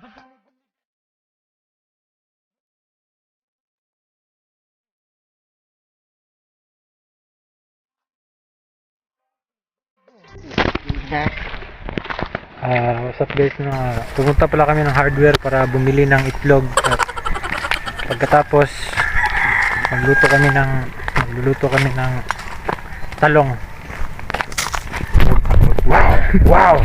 What's up guys, pumunta pala kami ng hardware para bumili ng itlog at pagkatapos magluluto kami ng talong. Wow!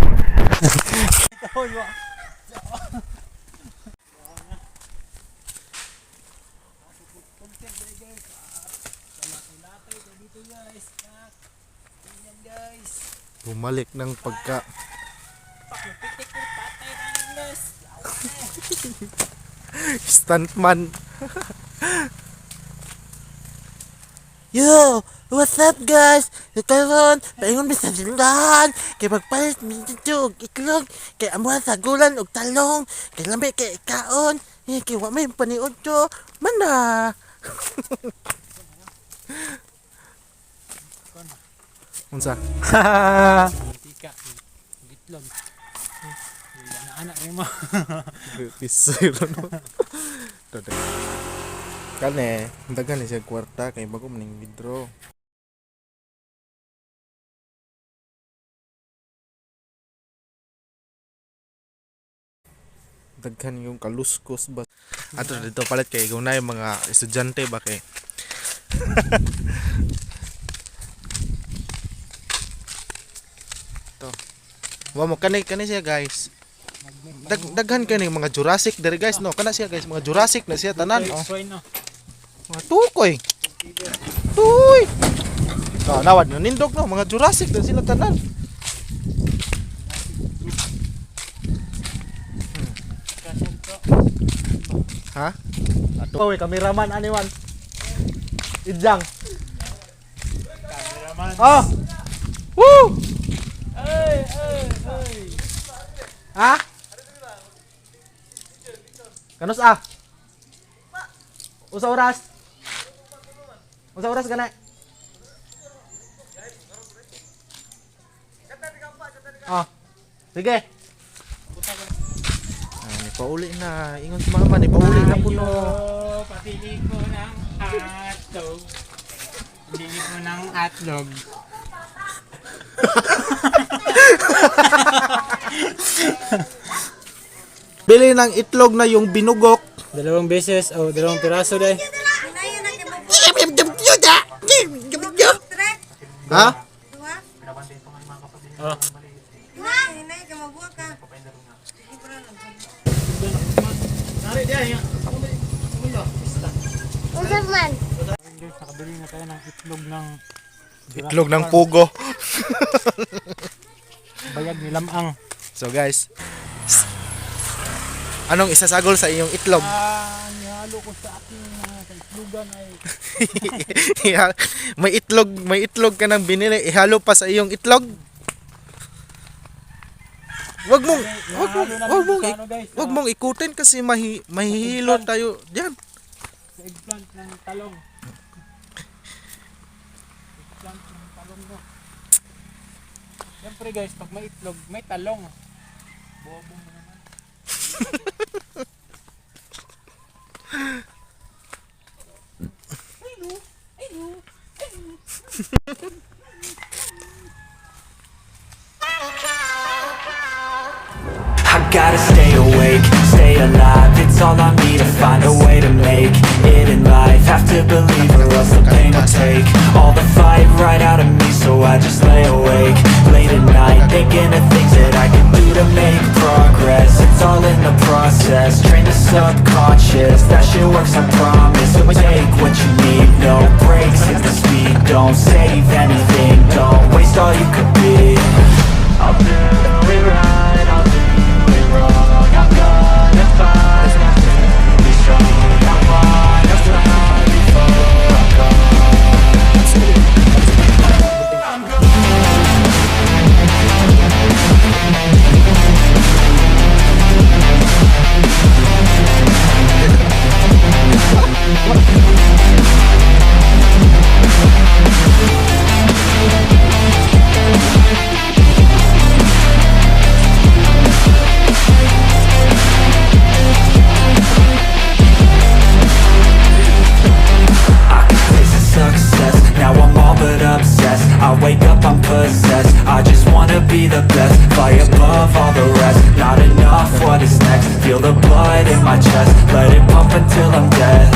Bumalik ng pagka stuntman. Yo, what's up guys? Karon, paingon mi sa tindahan kay magpalit mi dito itlog kay amuhan sa gulan og talong kay lambi kay kaon kay wa may paniod to mana. Unsa? Tika, itlog. Anak rin mo. Pisiro no. Kane, dagan ni siya kwarta kay bago maning withdraw. Daghan yung kaluskos ba. Ato dito palit kay gunay mga estudyante ba kay. To. Wa mo kanay siya guys. Daghan kani mga Jurassic dere guys no. Kana siya guys mga Jurassic na siya tanan oh. Mga tukoy. Tuy. So, nawad no nindog no mga Jurassic na sila tanan. Ha? Ato cameraman aniwan. Idjang. Cameraman. Oh. Woo! Ay. Ha? Kanus ah? Usa oras? Usa oras gana? Ah. Sige. Ni pauli na ingon sa mama ni pauli na puno. Papili ko ng hotdog. Bili ko ng hotdog. Bili ng itlog na yung binugok. 2 beses o 2 piraso dai. Ha? Oh. Nari dia ya. Usapman. Guys, nakabili na tayo ng Itlog ng pugo. bayag ni lamang. So guys, anong isasagol sa iyong itlog? Nihalo ko sa aking kaitlogan ay may itlog ka nang binili, ihalo pa sa iyong itlog? Wag mong ikutin kasi mahihilo tayo diyan. sa eggplant ng talong. Eggplant ng talong mo. Siyempre guys, pag may itlog, may talong. Bobo mo naman. I gotta stay awake, stay alive. It's all on me to find a way to make it in life. Have to believe or else the pain will take all the fight right out of me. So I just lay awake late at night, thinking of things that I can do to make progress. It's all in the process, train the subconscious. That shit works, I promise. So take what you need, no breaks, hit the speed. Don't save anything, don't waste all you could be. I'll do it right, I'll do it wrong. I'm gonna find a way to be strong. I wanna fly before I go. possess. I just wanna be the best, fly above all the rest. Not enough, what is next? Feel the blood in my chest, let it pump until I'm dead.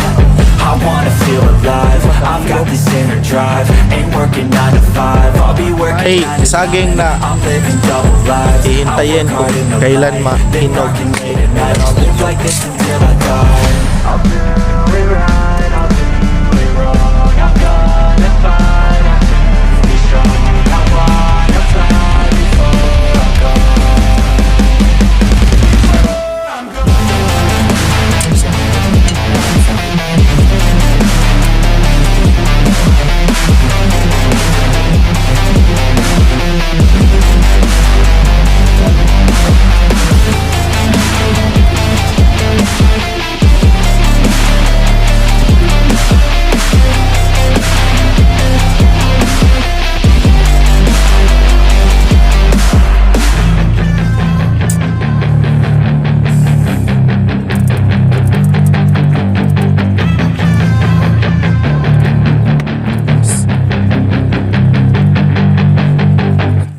I wanna feel alive, I've got this inner drive. Ain't working 9 to 5, I'll be working Ay, 9 to 5. saging na I'm living double lives. ihintayin I'll kung work hard in the kailan light. mahinog. Been working late at night. I'll live like this until I die. I'll do it right, I'll do it wrong. I'm gonna fight, I'm gonna be strong. I wanna fly before I'm gone.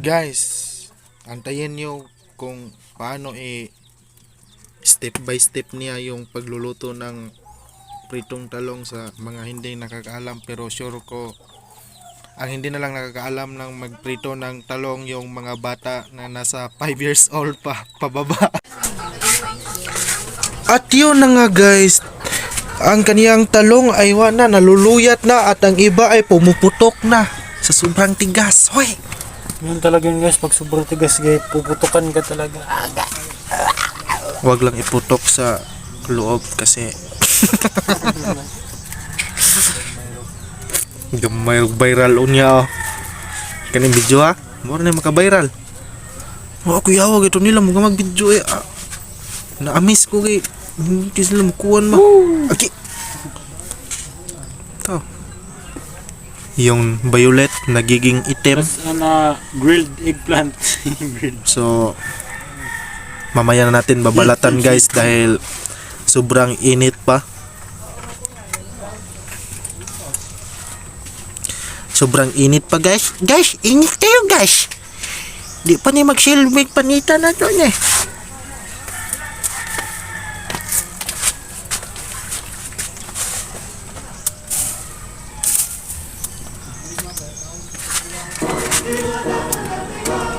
Guys, antayin nyo kung paano step by step niya yung pagluluto ng pritong talong sa mga hindi nakakaalam, pero sure ko ang hindi na lang nakakaalam ng magprito ng talong yung mga bata na nasa 5 years old pa pababa. At yun na nga guys, ang kaniyang talong ay wala, naluluyat na, at ang iba ay pumuputok na sa sobrang tigas. Hoy! Yun talaga yun guys, pag sobrang tigas guys, puputukan ka talaga. Wag lang iputok sa loob kasi gamay viral unya. Kaning video ha, mo na maka-viral. Wa ko yawag ito nila mga mag-video na-miss ko kay hindi sila mukuhan ma. Okay. To. Yung violet nagiging itim. Grilled eggplant. So mamaya na natin babalatan guys dahil sobrang init pa. Sobrang init pa guys. Guys, init kayo guys. Di pa ni magsilbig panita na doon eh.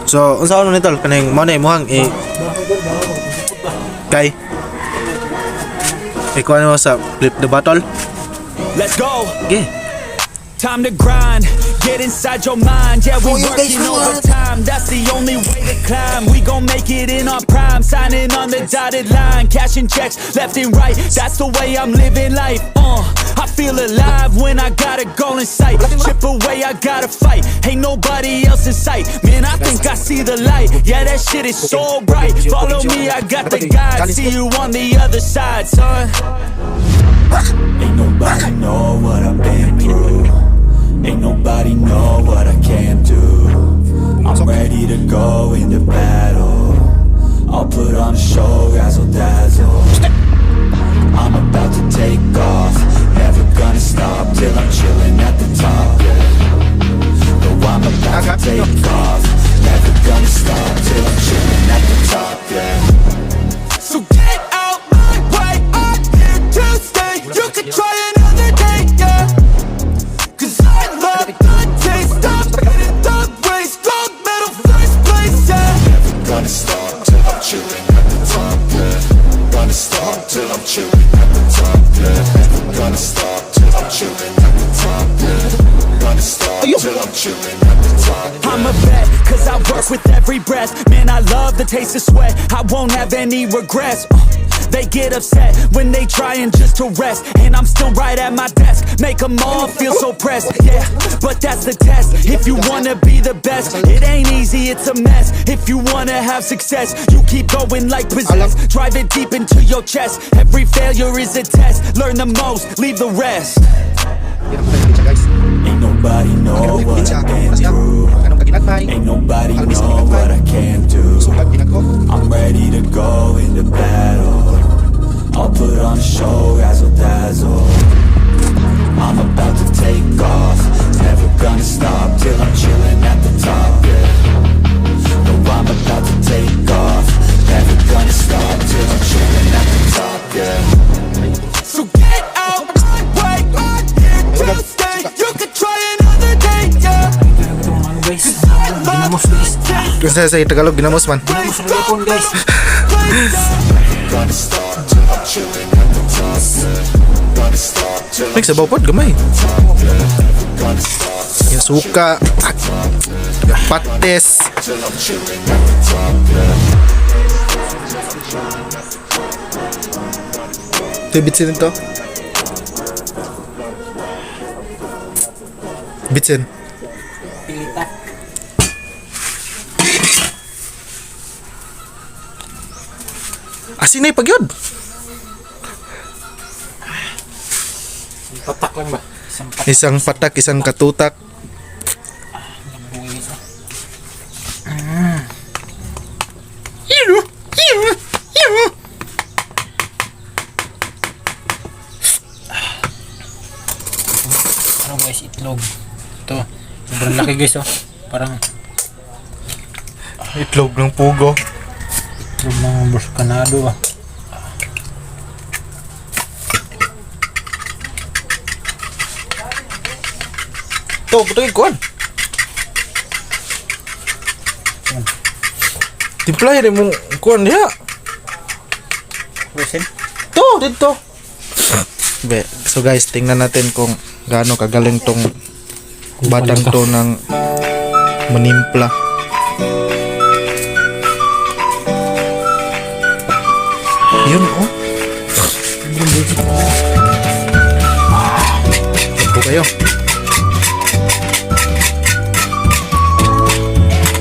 So, unsa ano nito kaning mo na imuhang kay ikaw ano sa flip the bottle. Let's go. Okay. Time to grind, get inside your mind. Yeah, we working overtime. That's the only way to climb. We gon' make it in our prime. Signing on the dotted line, cashing checks left and right. That's the way I'm living life. I feel alive when I got a goal in sight. Chip away, I gotta fight. Ain't nobody else in sight. Man, I think I see the light. Yeah, that shit is so bright. Follow me, I got the guide. See you on the other side, son. Ain't nobody know what I've been through. Ain't nobody know what I can do. I'm ready to go into battle. I'll put on a show, razzle dazzle. I'm about to take off. Never gonna stop till I'm chilling at the top. No, I'm about to take off. Never gonna stop till I'm chilling at the top. Yeah. So get out my way. I'm here to stay. You can try another day. Yeah. Cause I love the taste of hitting the race. Gold medal first place, yeah. Never gonna stop till I'm chilling at the top, yeah. Gonna stop till I'm chilling at the top, yeah. Never gonna stop till I'm chilling at the top, yeah. Gonna stop till I'm chilling at the top, yeah. I'm a vet, cause I work with every breath. Man, I love the taste of sweat. I won't have any regrets. They get upset when they trying just to rest. And I'm still right at my desk. Make them all feel so pressed. Yeah, but that's the test. If you wanna be the best, it ain't easy, it's a mess. If you wanna have success, you keep going like possessed. Drive it deep into your chest. Every failure is a test. Learn the most, leave the rest. Ain't nobody know what I've been through. Ain't nobody know what I can do. I'm ready to go into battle. I'll put on a show, razzle dazzle. I'm about to take off. Never gonna stop till I'm chilling at the top. Kasi sa Tagalog ginamos man. Ginamos na ipon guys. Mix sa bawpod gamay. Yung suka, yung pates. Ito yung bitsin ito. Bitsin. Pilita. Asin na yung pagyod. Patak lang ba? Isang patak. Isang patak, isang katutak. Buwis. Ano guys, itlog. Ito, sobrang laki guys oh. Parang Itlog ng pugo. itlog ng Kanado ah. Ito, putungin kuhan. Timplayan mong kuhan niya. Resin? Ito, dito. Be, so guys, tingnan natin kung gaano kagaling tong batang to ng manimpla. Yun oh. Ito kayo.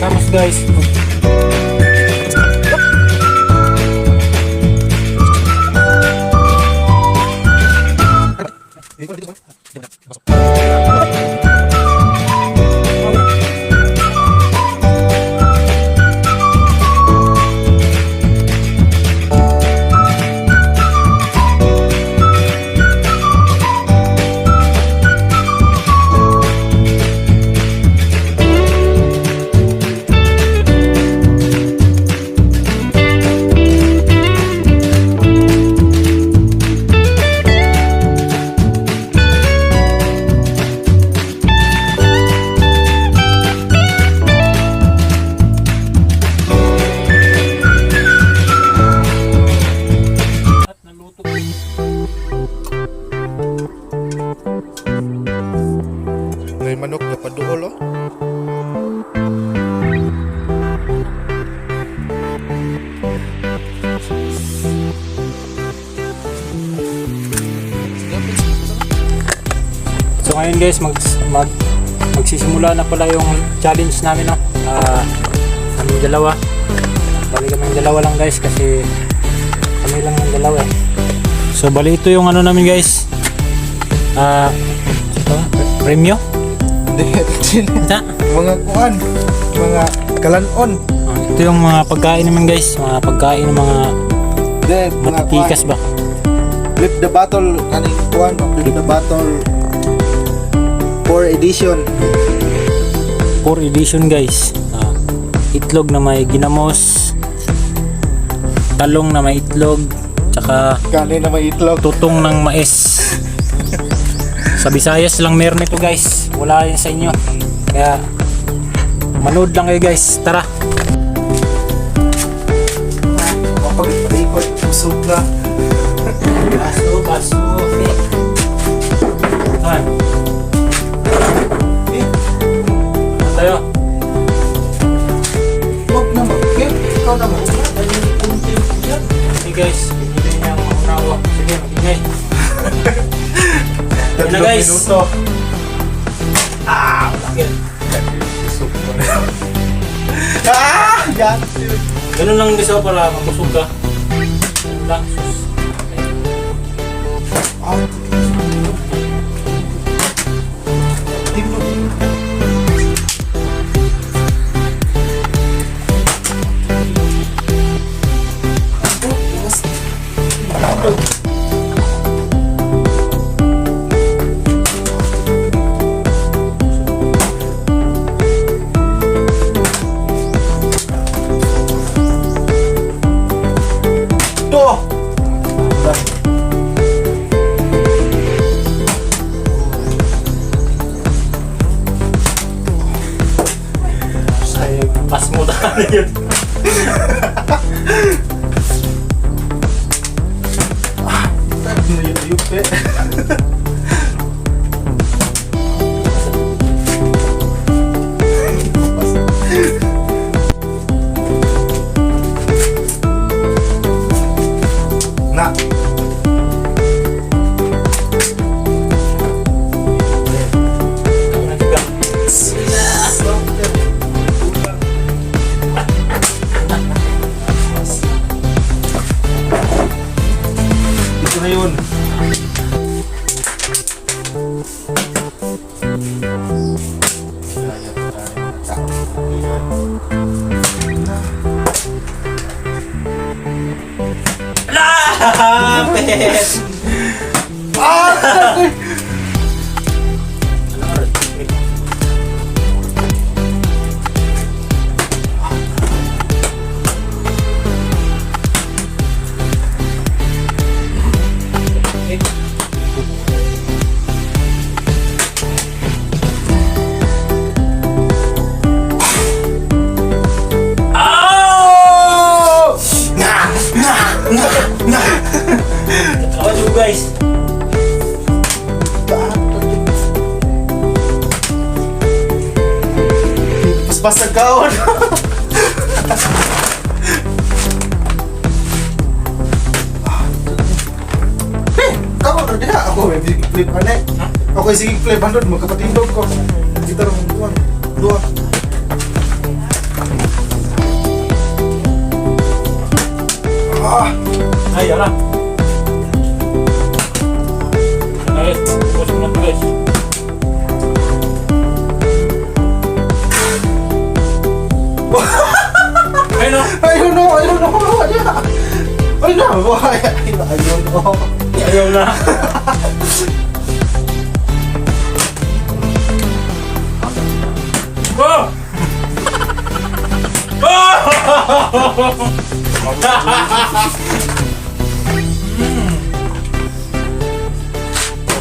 Tapos guys, May manok na paduol oh. so ngayon guys, magsisimula na pala yung challenge namin no. Kaming dalawa. Bali kaming dalawa lang guys kasi kami lang ng dalawa eh. So bali ito yung ano namin guys. Ito, premyo. Ito. Mga kuhan, mga kalanon. Ito yung mga pagkain naman guys, mga pagkain ng mga matitikas ba. Flip the Battle kaning kuhan, Flip the Battle 4 edition. 4 edition guys. Itlog na may ginamos, talong na may itlog, tsaka Kanin na may itlog. tutong ng mais. Sa Visayas lang meron ito guys, wala yan sa inyo. Kaya manood lang kayo guys, tara. Kapag-record, usog na. Baso. Saan? Tayo. Huwag na mag-get. Ikaw na mag-get. Sige guys, hindi niya mauna ko. Sige, magingay. Yan na guys. Bakit? Yan. Ganun lang guys para mabusog ka. Ganun lang. Ano yun? Na. Ito na yun. Lapit! Kawan dulu guys. Pas-pasan kaon. Kamu na dia ako may flip ane. Ako sige flip bandod mo kapatindog ko. Kita ron tuan. Dua. Ayo lah. Guys, bos menang guys. Ayo no. Ayun no. Ayun na. Ayun no. Ayo lah. Oh.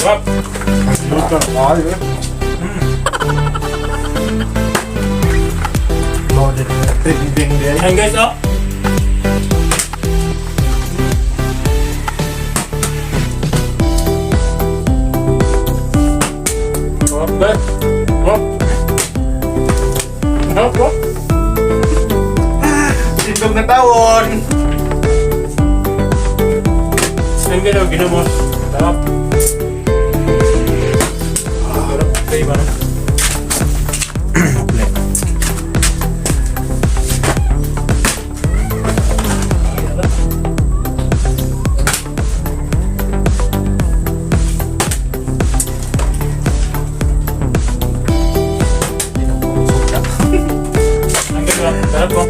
Wap. Ayun. Loaded. Ding dia. Ayo guys, oh. Wap, guys. Wap. Wap, wap. Tindog na tawon. Sehingga daw ginamos. Tap. Kayo ba? Tara po.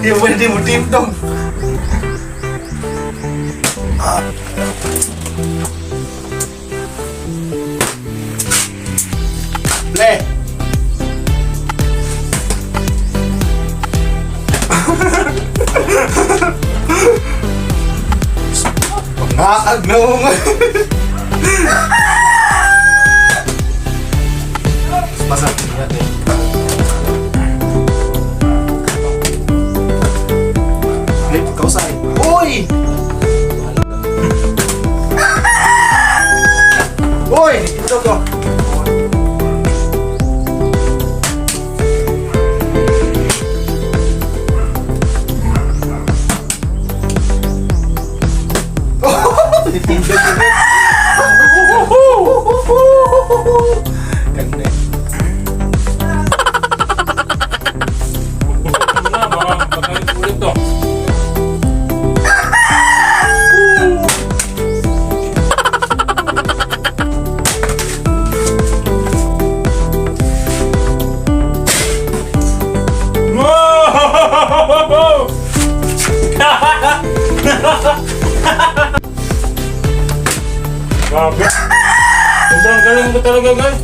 Dia boleh dia mutim dong. Play. Pengaag nung. Masak ya deh. Flip kau say. Oi. Oi, itu kau. Ganda. Grabe. Sobrang galing ko talaga guys.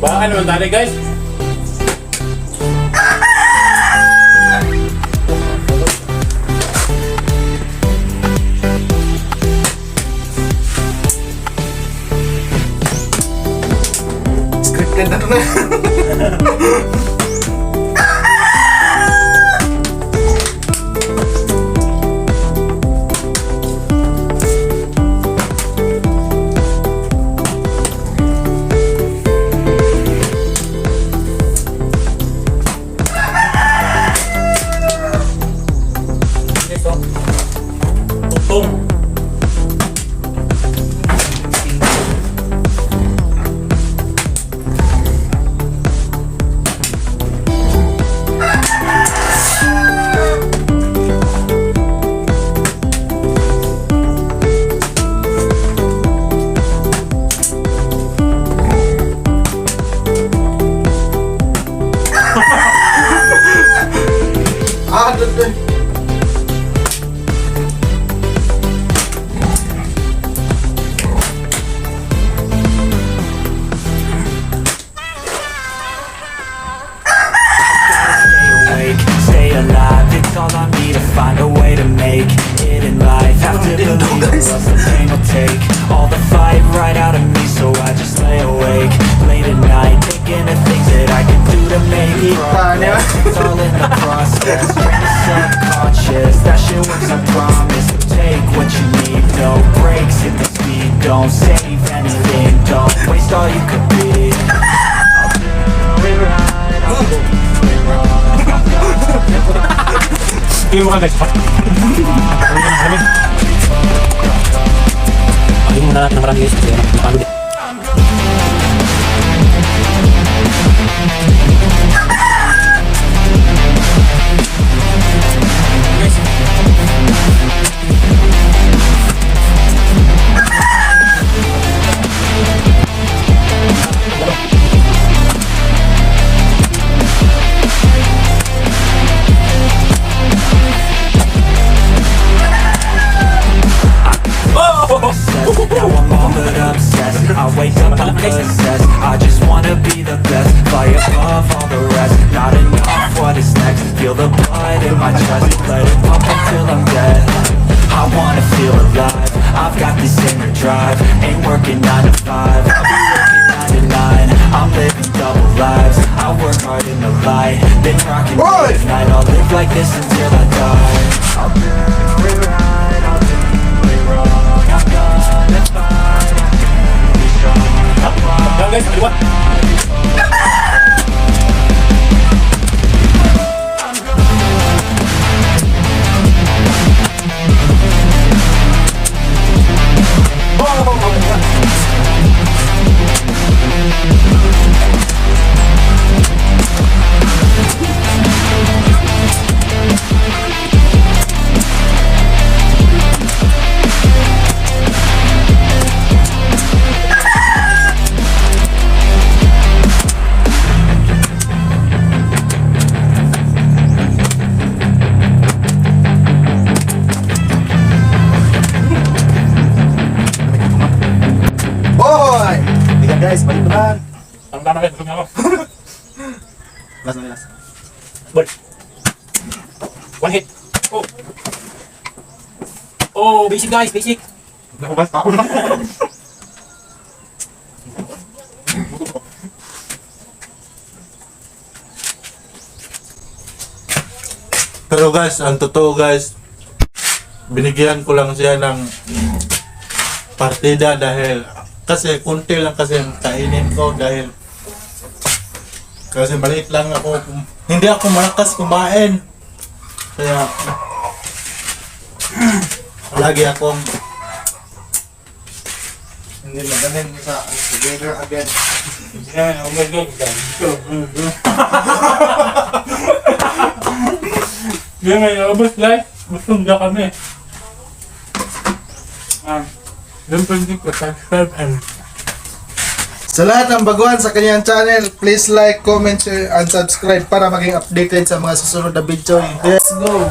Baka naman tayo guys. Scripted na to na. Tutong. Ah, doon. awake, stay alive, it's all on me to find a way to make it in life. Have to believe or else the pain will take all the fight right out of me, so I just lay awake late at night, thinking of things that I can do to make progress. It's all in the process, train the subconscious, that shit works, I promise. Take what you need, no breaks, hit the speed, don't save anything, don't waste all you could be. I'll do it right, I'll do it wrong. Tingin mo ka guys. Pagin mo na lahat ng marami guys. Kasi paano din. Now I'm all but obsessed, I wake up, I'm possessed, I just wanna be the best, fly above all the rest. Not enough, what is next? Feel the blood in my chest, let it pump until I'm dead. I wanna feel alive, I've got this inner drive, ain't working 9 to 5, I'll be working 9 to 9. I'm living double lives, I work hard in the light, been rocking day and night, I'll live like this until I die. I'll do it right, I'll do it wrong, I'm gonna fight, I'm gonna be strong. Yan guys, kaliwa. Boy! Bigan guys, balik naman. Ang tama guys, busog na ako. Last na last. Ball. One hit. Oh. Oh, basic guys, basic. Nakabas ako na. Pero guys, ang totoo guys, binigyan ko lang siya ng partida dahil kasi kunti lang kasi ang kainin ko dahil kasi maliit lang ako, hindi ako malakas kumain. Kaya lagi akong Hindi magaling sa together again. Yan, oh my god. Yan may abos life. Busog na kami. Don't forget to subscribe and Sa lahat ng baguhan sa kanyang channel, please like, comment, share, and subscribe para maging updated sa mga susunod na video. Let's go!